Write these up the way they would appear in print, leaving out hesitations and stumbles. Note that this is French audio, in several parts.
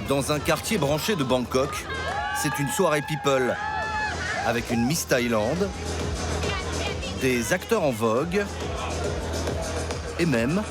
Dans un quartier branché de Bangkok, c'est une soirée people avec une Miss Thaïlande, des acteurs en vogue et même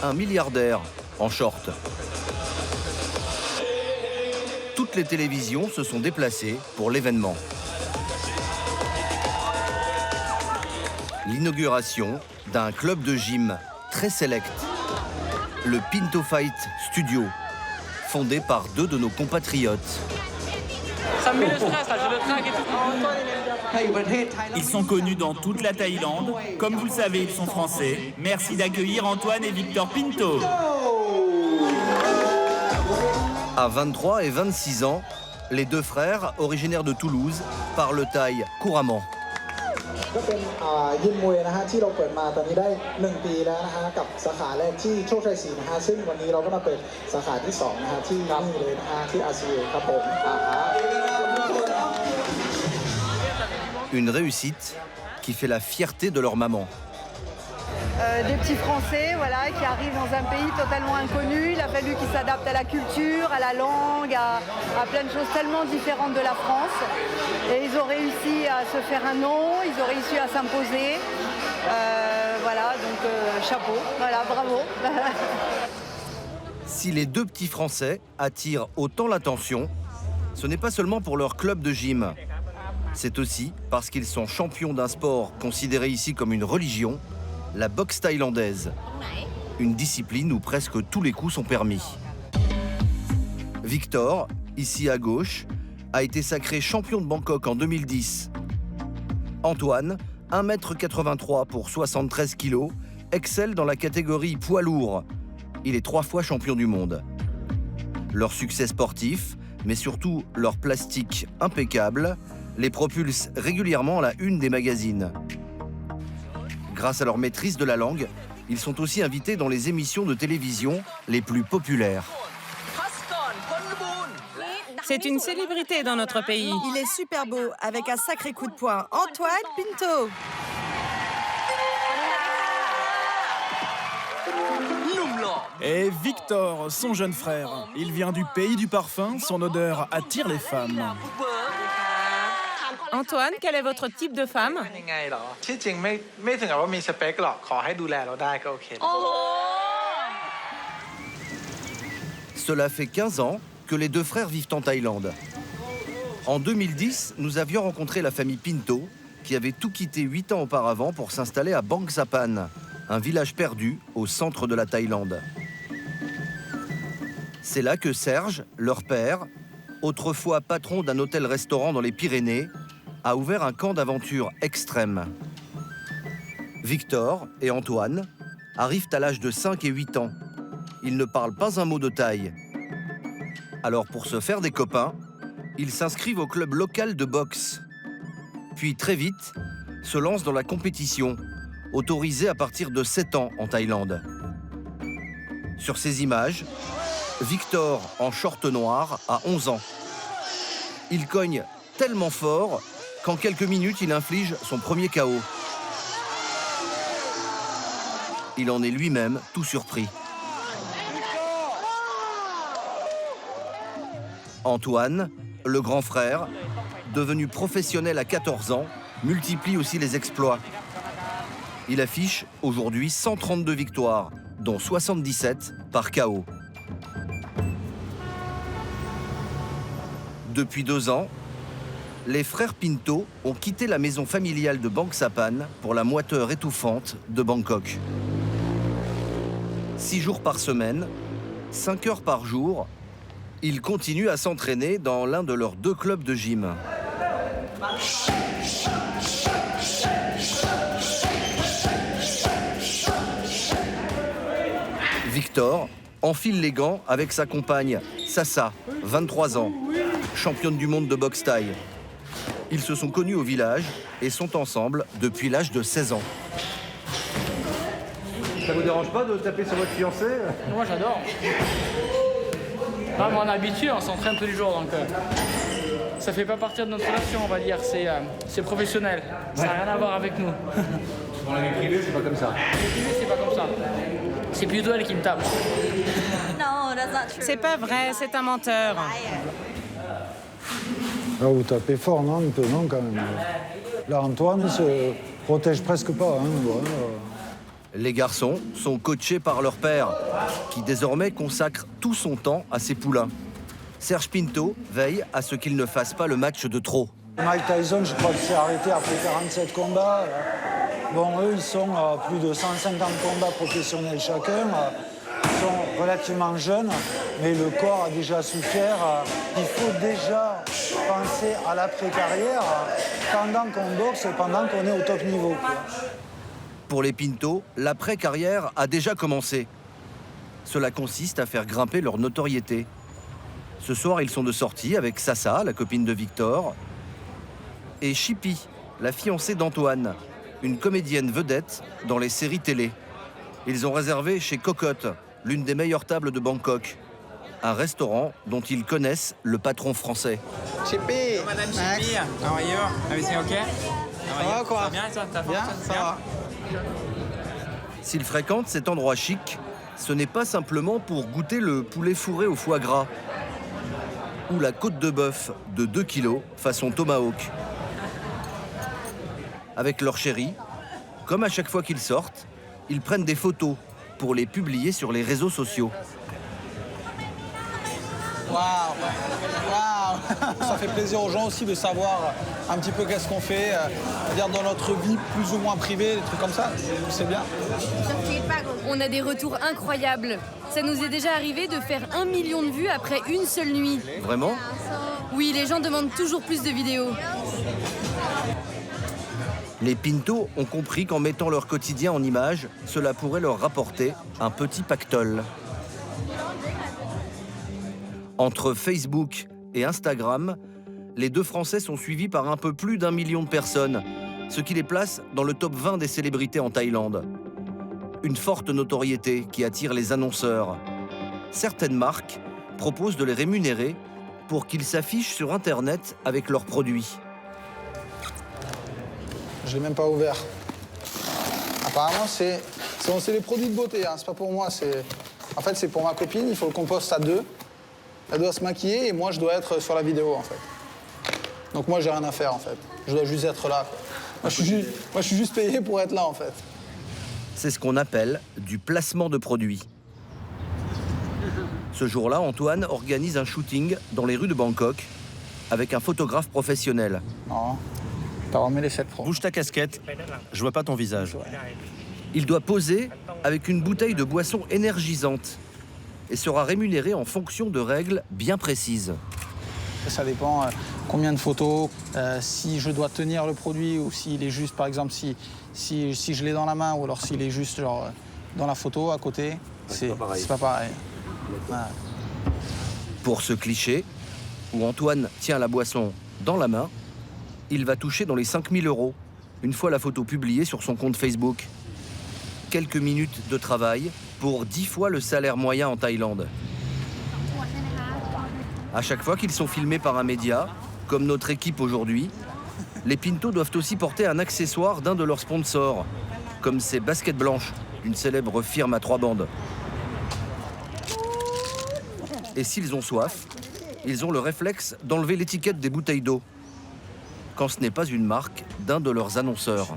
un milliardaire en short. Toutes les télévisions se sont déplacées pour l'événement. L'inauguration d'un club de gym très select, le Pinto Fight Studio, fondé par 2 de nos compatriotes. Ça me met le stress, là, j'ai le trac et tout. Ils sont connus dans toute la Thaïlande. Comme vous le savez, ils sont français. Merci d'accueillir Antoine et Victor Pinto. À 23 et 26 ans, les 2 frères, originaires de Toulouse, parlent thaï couramment. ก็เป็นยิมมวยนะฮะที่เราเปิดมาตอนนี้ได้1 ปีแล้วนะฮะกับสาขาแรกที่โชคชัย 4นะฮะซึ่งวันนี้เราก็มาเปิดสาขาที่2นะฮะที่นี่เลยนะฮะที่ RCA ครับผม Une réussite qui fait la fierté de leur maman. Des petits Français voilà, qui arrivent dans un pays totalement inconnu. Il a fallu qu'ils s'adaptent à la culture, à la langue, à plein de choses tellement différentes de la France. Et ils ont réussi à se faire un nom, ils ont réussi à s'imposer. Voilà, donc chapeau, voilà, bravo. Si les 2 petits Français attirent autant l'attention, ce n'est pas seulement pour leur club de gym. C'est aussi parce qu'ils sont champions d'un sport considéré ici comme une religion, la boxe thaïlandaise. Une discipline où presque tous les coups sont permis. Victor, ici à gauche, a été sacré champion de Bangkok en 2010. Antoine, 1,83 m pour 73 kg, excelle dans la catégorie poids lourd. Il est 3 fois champion du monde. Leur succès sportif, mais surtout leur plastique impeccable, les propulse régulièrement à la une des magazines. Grâce à leur maîtrise de la langue, ils sont aussi invités dans les émissions de télévision les plus populaires. C'est une célébrité dans notre pays. Il est super beau, avec un sacré coup de poing. Antoine Pinto. Et Victor, son jeune frère. Il vient du pays du parfum, son odeur attire les femmes. Antoine, quel est votre type de femme? Cela fait 15 ans que les 2 frères vivent en Thaïlande. En 2010, nous avions rencontré la famille Pinto, qui avait tout quitté 8 ans auparavant pour s'installer à Bang Sapan, un village perdu au centre de la Thaïlande. C'est là que Serge, leur père, autrefois patron d'un hôtel-restaurant dans les Pyrénées, a ouvert un camp d'aventure extrême. Victor et Antoine arrivent à l'âge de 5 et 8 ans. Ils ne parlent pas un mot de thaï. Alors pour se faire des copains, ils s'inscrivent au club local de boxe. Puis très vite, se lancent dans la compétition, autorisée à partir de 7 ans en Thaïlande. Sur ces images, Victor en short noir a 11 ans. Il cogne tellement fort qu'en quelques minutes, il inflige son premier KO. Il en est lui-même tout surpris. Antoine, le grand frère, devenu professionnel à 14 ans, multiplie aussi les exploits. Il affiche aujourd'hui 132 victoires, dont 77 par KO. Depuis 2 ans, les frères Pinto ont quitté la maison familiale de Bang Sapan pour la moiteur étouffante de Bangkok. 6 jours par semaine, 5 heures par jour, ils continuent à s'entraîner dans l'un de leurs 2 clubs de gym. Victor enfile les gants avec sa compagne, Sasa, 23 ans, championne du monde de boxe thaï. Ils se sont connus au village et sont ensemble depuis l'âge de 16 ans. Ça vous dérange pas de taper sur votre fiancé? Moi j'adore. Ah, mais on est habitué, on s'entraîne tous les jours, donc ça fait pas partie de notre relation, on va dire. C'est professionnel, ça n'a rien à voir avec nous. Dans la vie privée, c'est pas comme ça. La vie privée, c'est pas comme ça. C'est plutôt elle qui me tape. Non, C'est pas vrai, c'est un menteur. Là, vous tapez fort, non? Un peu, non, quand même. Là, Antoine ne se protège presque pas. Hein, voilà. Les garçons sont coachés par leur père, qui désormais consacre tout son temps à ses poulains. Serge Pinto veille à ce qu'il ne fasse pas le match de trop. Mike Tyson, je crois qu'il s'est arrêté après 47 combats. Bon, eux, ils sont à plus de 150 combats professionnels chacun. Ils sont relativement jeunes, mais le corps a déjà souffert. Il faut déjà penser à l'après-carrière pendant qu'on boxe et pendant qu'on est au top niveau. Pour les Pinto, l'après-carrière a déjà commencé. Cela consiste à faire grimper leur notoriété. Ce soir, ils sont de sortie avec Sasa, la copine de Victor, et Chippy, la fiancée d'Antoine, une comédienne vedette dans les séries télé. Ils ont réservé chez Cocotte, l'une des meilleures tables de Bangkok, un restaurant dont ils connaissent le patron français. Chippy, Madame Chippy, how are you? Everything okay? Ça va quoi? Ça va bien, ça? Bien, ça va. S'ils fréquentent cet endroit chic, ce n'est pas simplement pour goûter le poulet fourré au foie gras ou la côte de bœuf de 2 kilos façon tomahawk. Avec leur chérie, comme à chaque fois qu'ils sortent, ils prennent des photos pour les publier sur les réseaux sociaux. Waouh, waouh. Ça fait plaisir aux gens aussi de savoir un petit peu qu'est-ce qu'on fait, dire dans notre vie plus ou moins privée, des trucs comme ça, c'est bien. On a des retours incroyables. Ça nous est déjà arrivé de faire 1 million de vues après une seule nuit. Vraiment? Oui, les gens demandent toujours plus de vidéos. Les Pinto ont compris qu'en mettant leur quotidien en images, cela pourrait leur rapporter un petit pactole. Entre Facebook et Instagram, les deux Français sont suivis par un peu plus d'1 million de personnes, ce qui les place dans le top 20 des célébrités en Thaïlande. Une forte notoriété qui attire les annonceurs. Certaines marques proposent de les rémunérer pour qu'ils s'affichent sur Internet avec leurs produits. Je l'ai même pas ouvert. Apparemment, c'est des produits de beauté, hein. C'est pas pour moi. En fait, c'est pour ma copine. Il faut qu'on poste à deux. Elle doit se maquiller et moi, je dois être sur la vidéo, en fait. Donc moi, j'ai rien à faire, en fait. Je dois juste être là, quoi. Moi, je suis juste payé pour être là, en fait. C'est ce qu'on appelle du placement de produits. Ce jour-là, Antoine organise un shooting dans les rues de Bangkok avec un photographe professionnel. Non, t'as remis les 7 francs. Bouge ta casquette, je vois pas ton visage. Il doit poser avec une bouteille de boisson énergisante et sera rémunéré en fonction de règles bien précises. Ça dépend combien de photos, si je dois tenir le produit ou s'il est juste, par exemple, si je l'ai dans la main ou alors s'il est juste genre, dans la photo à côté, c'est pas pareil. Voilà. Pour ce cliché, où Antoine tient la boisson dans la main, il va toucher dans les 5 000 € une fois la photo publiée sur son compte Facebook. Quelques minutes de travail pour 10 fois le salaire moyen en Thaïlande. À chaque fois qu'ils sont filmés par un média, comme notre équipe aujourd'hui, les Pinto doivent aussi porter un accessoire d'un de leurs sponsors, comme ces baskets blanches d'une célèbre firme à 3 bandes. Et s'ils ont soif, ils ont le réflexe d'enlever l'étiquette des bouteilles d'eau, quand ce n'est pas une marque d'un de leurs annonceurs.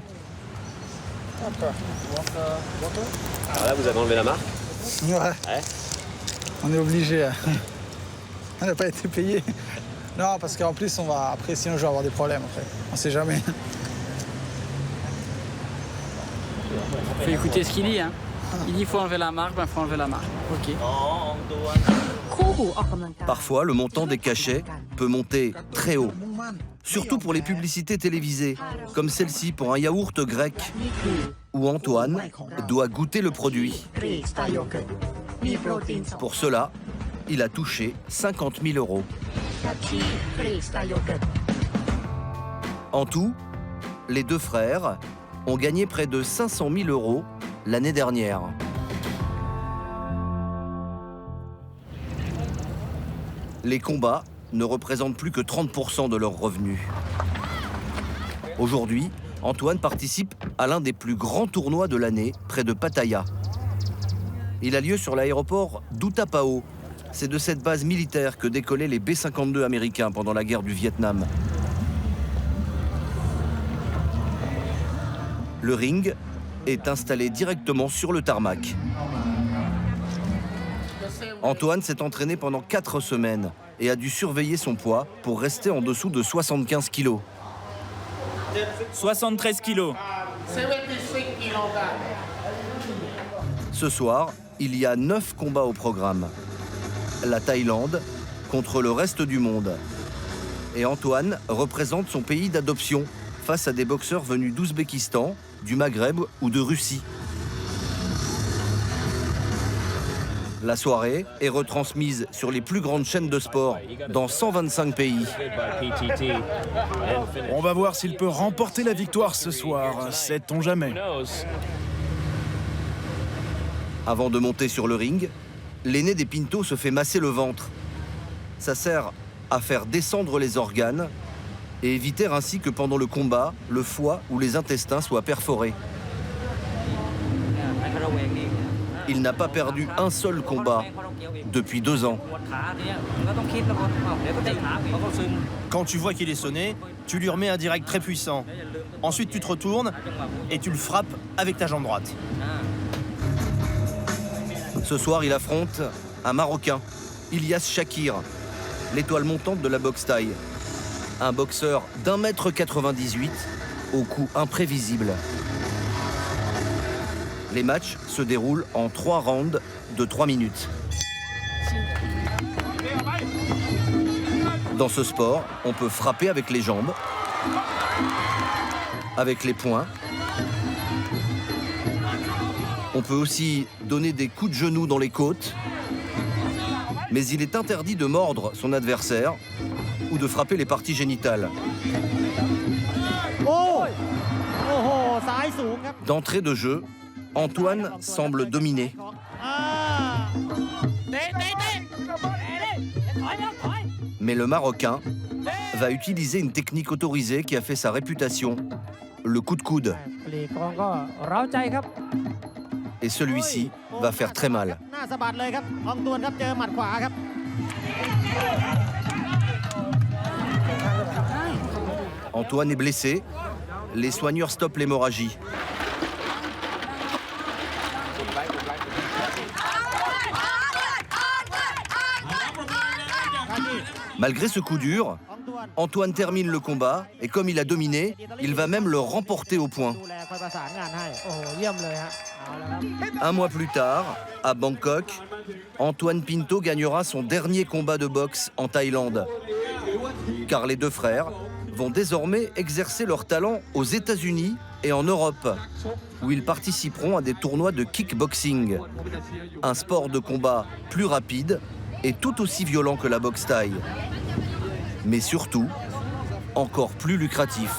Alors là, vous avez enlevé la marque? Ouais. On est obligé. On n'a pas été payé. Non, parce qu'en plus, après, sinon je vais avoir des problèmes. Après. On sait jamais. Faut écouter ce qu'il dit, hein. Il dit qu'il faut enlever la marque, ben faut enlever la marque. Ok. Parfois, le montant des cachets peut monter très haut. Surtout pour les publicités télévisées, comme celle-ci pour un yaourt grec, où Antoine doit goûter le produit. Pour cela, il a touché 50 000 €. En tout, les deux frères ont gagné près de 500 000 € l'année dernière. Les combats ne représentent plus que 30% de leurs revenus. Aujourd'hui, Antoine participe à l'un des plus grands tournois de l'année, près de Pattaya. Il a lieu sur l'aéroport d'Utapao, C'est de cette base militaire que décollaient les B-52 américains pendant la guerre du Vietnam. Le ring est installé directement sur le tarmac. Antoine s'est entraîné pendant 4 semaines et a dû surveiller son poids pour rester en dessous de 75 kilos. 73 kilos. Ce soir, il y a 9 combats au programme. La Thaïlande contre le reste du monde. Et Antoine représente son pays d'adoption face à des boxeurs venus d'Ouzbékistan, du Maghreb ou de Russie. La soirée est retransmise sur les plus grandes chaînes de sport dans 125 pays. On va voir s'il peut remporter la victoire ce soir, sait-on jamais. Avant de monter sur le ring, l'aîné des Pinto se fait masser le ventre. Ça sert à faire descendre les organes et éviter ainsi que pendant le combat, le foie ou les intestins soient perforés. Il n'a pas perdu un seul combat depuis 2 ans. Quand tu vois qu'il est sonné, tu lui remets un direct très puissant. Ensuite, tu te retournes et tu le frappes avec ta jambe droite. Ce soir, il affronte un Marocain, Ilyas Shakir, l'étoile montante de la boxe thaï. Un boxeur d'1,98 m au coup imprévisible. Les matchs se déroulent en 3 rounds de 3 minutes. Dans ce sport, on peut frapper avec les jambes, avec les poings. On peut aussi donner des coups de genoux dans les côtes. Mais il est interdit de mordre son adversaire ou de frapper les parties génitales. D'entrée de jeu, Antoine semble dominer. Mais le Marocain va utiliser une technique autorisée qui a fait sa réputation, le coup de coude. Et celui-ci va faire très mal. Antoine est blessé. Les soigneurs stoppent l'hémorragie. Malgré ce coup dur, Antoine termine le combat et comme il a dominé, il va même le remporter au point. 1 mois plus tard, à Bangkok, Antoine Pinto gagnera son dernier combat de boxe en Thaïlande. Car les 2 frères vont désormais exercer leur talent aux États-Unis et en Europe, où ils participeront à des tournois de kickboxing. Un sport de combat plus rapide et tout aussi violent que la boxe thaï. Mais surtout, encore plus lucratif.